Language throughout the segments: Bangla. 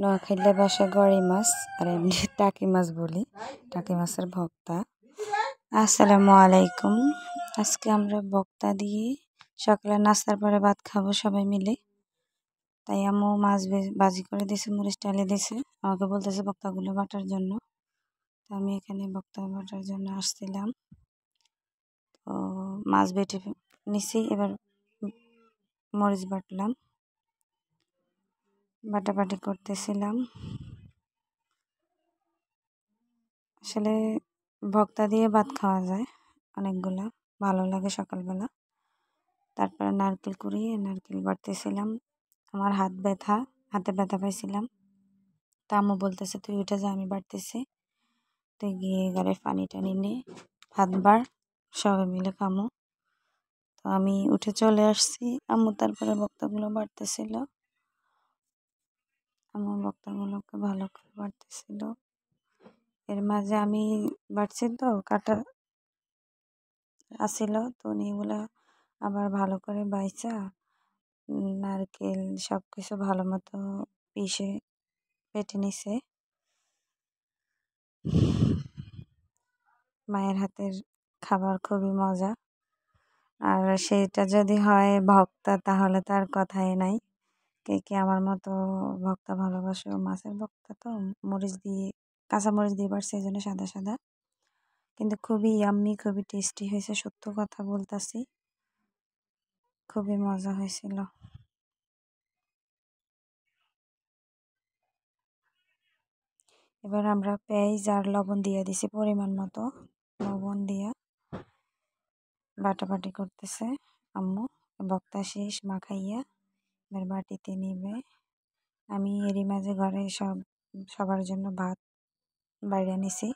নোয়াখালীর ভাষায় গড়ি মাছ আর এমনি টাকি মাছ বলি, টাকি মাছের ভর্তা। আসসালামু আলাইকুম। আজকে আমরা ভর্তা দিয়ে সকালে নাস্তার পরে ভাত খাবো সবাই মিলে। তাই আম্মু মাছ ভাজি করে দিয়েছে, মরিচ ডালে দিয়েছে। আমাকে বলতেছে ভর্তাগুলো বাটার জন্য। তো আমি এখানে ভর্তা বাটার জন্য আসছিলাম। তো মাছ বেটে নিছি, এবার মরিচ বাটলাম, বাটাবাটি করতেছিলাম। আসলে ভর্তা দিয়ে ভাত খাওয়া যায় অনেকগুলা, ভালো লাগে সকালবেলা। তারপরে নারকেল কুড়িয়ে নারকেল বাটতেছিলাম। আমার হাতে ব্যথা পাইছিলাম। তা আম্মু বলতেছে তুই উঠে যা, আমি বাড়তেছি, তুই গিয়ে ঘরে পানি টানি নে, ভাত বাড়, সবাই মিলে খামো। তো আমি উঠে চলে আসছি। আম্মু তারপরে ভর্তাগুলো বাড়তেছিল, আম্মু ভর্তাগুলোকে ভালো করে বাড়তেছিল। এর মাঝে আমি বাড়ছি তো কাটা আসিল, তো এগুলা আবার ভালো করে বাইচা নারকেল সব কিছু ভালো মতো পিষে বেটে নিছে। মায়ের হাতের খাবার খুবই মজা, আর সেটা যদি হয় ভর্তা তাহলে তার কথাই নাই। কে কে আমার মতো ভর্তা ভালোবাসে। মাছের ভর্তা তো মরিচ দিয়ে, কাঁচা মরিচ দিয়ে বাড়ছে, এই জন্য সাদা সাদা, কিন্তু খুবই ইয়াম্মি, খুবই টেস্টি হয়েছে। সত্য কথা বলতেছি, খুবই মজা হয়েছিল। এবার আমরা পেঁয়াজ আর লবণ দিয়ে দিছি পরিমাণ মতো। লবণ দিয়া বাটাবাটি করতেছে আম্মু। ভর্তা শেষ মাখাইয়া এবার বাটিতে নিবে। আমি এরই মাঝে ঘরে সবার জন্য ভাত বাইরে নিছি।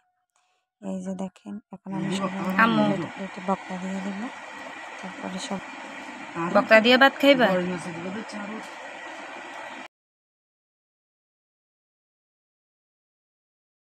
এই যে দেখেন, এখন আমি প্লেটে ভর্তা দিয়ে দেবো। তারপরে সব ভর্তা দিয়ে ভাত খাইবা।